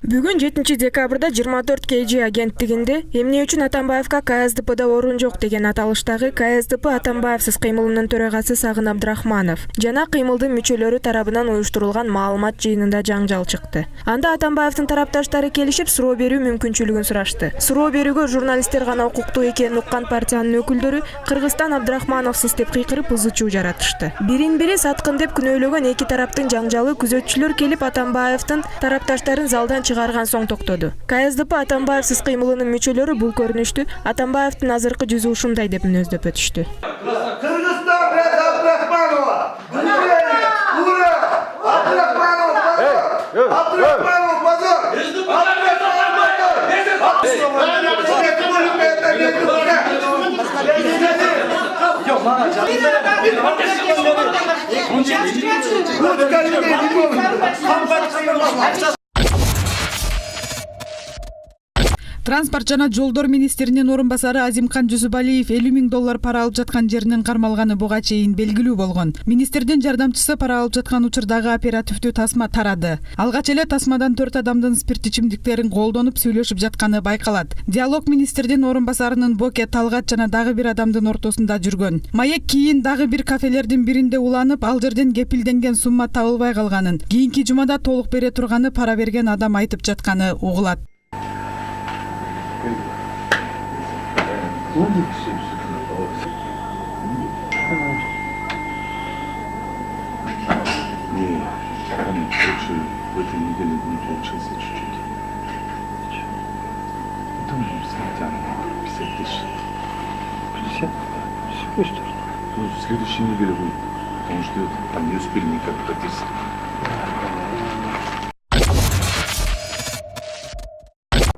Бүгүн 7 декабрда 24 KG агенттигинде эмне үчүн Атамбаевка КСДПда орун жок деген аталыштагы КСДП Атамбаевсыз кыймылынын төрагасы Сагын Абдрахманов жана кыймылдын мүчөлөрү тарабынан уюштурулган маалымат жыйынында жаңжал чыкты. Анда Атамбаевдин тарапташтары келишип суроо берүү мүмкүнчүлүгүн сурашты. Суроо берүүгө журналисттер гана укуктуу экенин уккан партиянын өкүлдөрү Кыргызстан Абдрахмановсуз деп кыйкырып ызы-чуу жаратышты. Бирин-бири саткын деп күнөөлөгөн эки тараптын жаңжалы күзөтчүлөр келип Атамбаевдин тарапташтарын залдан чыгарган соң токтоду. КСДП Атамбаевсыз кыймылынын мүчөлөрү бул көрүнүштү Атамбаевдин азыркы жүзү ушундай деп мүнөздөп өтүштү. Кыргызстан без Абдрахманова! Ура! Абдрахманов базар! Транспорт жана жолдор министринин орун басары Азимкан Жусупалиев 50 000 доллар пара алып жаткан жеринин кармалганы буга чейин белгилүү болгон. Министрдин жардамчысы пара алып жаткан учурдагы оперативдүү тасма тарады. Алгач эле тасмадан 4 адамдын спирт ичимдиктерин колдонуп сүйлөшүп жатканы байкалат. Диалог министрдин орун басарынын Боке Талгат жана дагы бир адамдын ортосунда жүргөн. Маек кийин дагы бир кафелердин биринде уланып, ал жерден кепилденген сумма табылбай калганын, кийинки жумада толук бере турганы пара берген адам айтып жатканы угулат. Он больше в этой неделе не получился чуть-чуть. Потом смотря 50 тысяч. 50? Всего что ли? Ну, в следующей неделе будет. Он ждет, там не успели никак практически.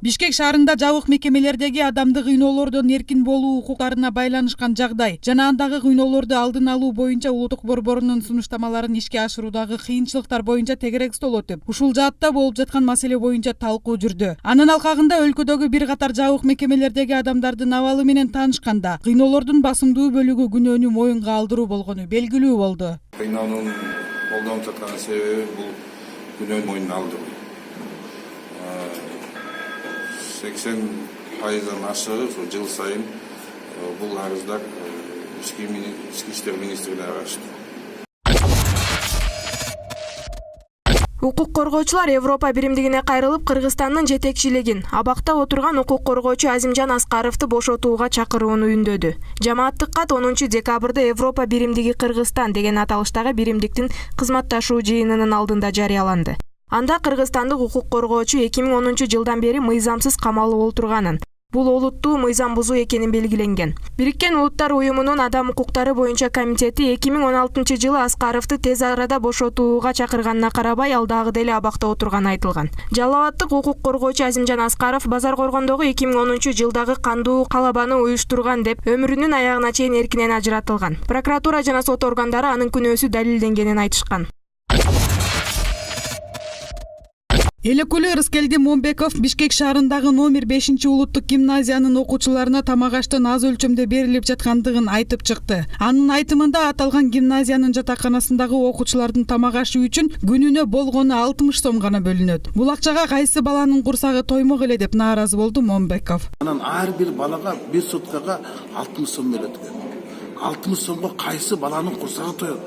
Бишкек шаарында жабык мекемелердеги адамдык кыйноолордон эркин болуу укуктарына байланышкан жагдай жана андагы кыйноолорду алдын алуу боюнча улуттук борборунун сунуштамаларын ишке ашыруудагы кыйынчылыктар боюнча тегерек стол өтүп, ушул жаатта болуп жаткан маселе боюнча талкуу жүрдү. Анын алкагында өлкөдөгү бир катар жабык мекемелердеги адамдардын абалы менен таанышканда кыйноолордун басымдуу бөлүгү күнөөнү моюнга алдыруу болгону белгилүү болду. Кыйноонун колдонуп жаткан себеби бул күнөөнү моюнга алдыруу. 80%-дан ашыгы жыл сайын бул арыздар ички иштер министрлигине барышты. Укук коргоочулар Европа биримдигине кайрылып, Кыргызстандын жетекчилигин абакта отурган укук коргоочу Азимжан Аскаровду бошотууга чакырууну үндөдү. Жамааттык кат 10 декабрда Европа биримдиги Кыргызстан деген аталыштагы биримдиктин кызматташуу жыйынынын алдында жарыяланды. Анда кыргызстандык укук коргоочу 2010 жылдан бери мыйзамсыз камалып олтурганын, бул олуттуу мыйзам бузуу экенин белгиленген. Бириккен Улуттар уюмунун адам укуктары боюнча комитети 2016 жылы Аскаровду тез арада бошотууга чакырганына карабай, ал дагы деле абакта отурганы айтылган. Жалал абадтык укук коргоочу Азимжан Аскаров Базар Коргондогу 2010 жылдагы кандуу калабаны уюштурган деп өмүрүнүн аягына чейин эркинен ажыратылган. Прокуратура жана сот органдары анын күнөөсү далилденгенин айтышкан. Элекулы Рыскелди Момбеков Бишкек шаарындагы номер 5 улуттук гимназиянын окуучуларына тамак аштын аз өлчөмдө берилип жаткандыгын айтып чыкты. Анын айтымында аталган гимназиянын жатаканасындагы окуучулардын тамак ашы үчүн күнүнө болгону 60 сом гана бөлүнөт. Бул акчага кайсы баланын курсагы тоймок эле деп нааразы болду Момбеков. Анан ар бир балага бир суткага 60 сом берет экен. 60 сомго кайсы баланын курсагы тоет?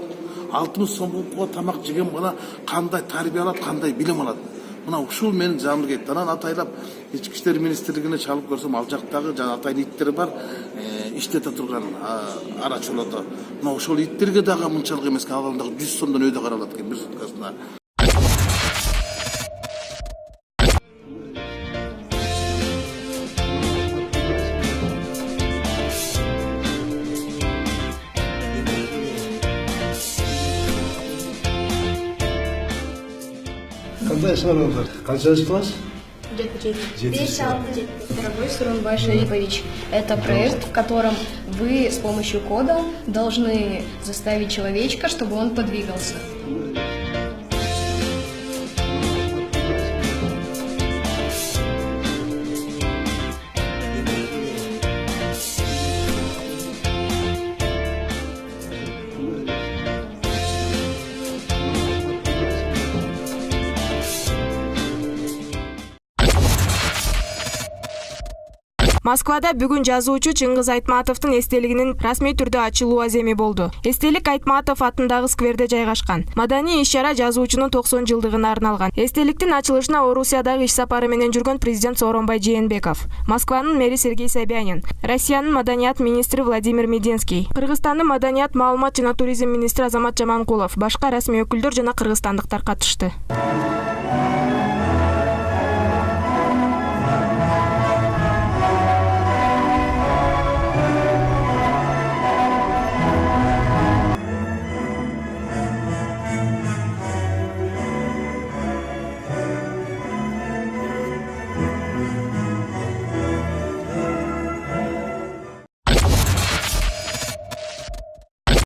60 сомго тамак жеген бала кандай тарбия алат, кандай билим алат? Мына ушул менин жанымды кетти. Анан атайлап ички иштер министрлигине чалып көрсөм, ал жактагы жана атайын иттер бар, иштете турган арачолордо. Мына ошол иттерге дагы мынчалык эмес, ал дагы 100 сомдон өйдө каралат экен бир суткасына. Кандай сұрағыңыздар? Қаншаншы класс? 5-6. Дорогой Сурунбай Шарипович, это проект, в котором вы с помощью кода должны заставить человечка, чтобы он подвигался. Москвада бүгүн жазуучу Чыңгыз Айтматовдун эстелигинин расмий түрдө ачылуу аземи болду. Эстелик Айтматов атындагы скверде жайгашкан. Маданий иш-чара жазуучунун 90 жылдыгына арналган. Эстеликтин ачылышына Орусиядагы иш сапары менен жүргөн президент Сооронбай Жээнбеков, Москванын мэри Сергей Собянин, Россиянын маданият министри Владимир Мединский, Кыргызстандын маданият, маалымат жана туризм министри Азамат Жаманкулов, башка расмий өкүлдөр жана кыргызстандыктар катышты.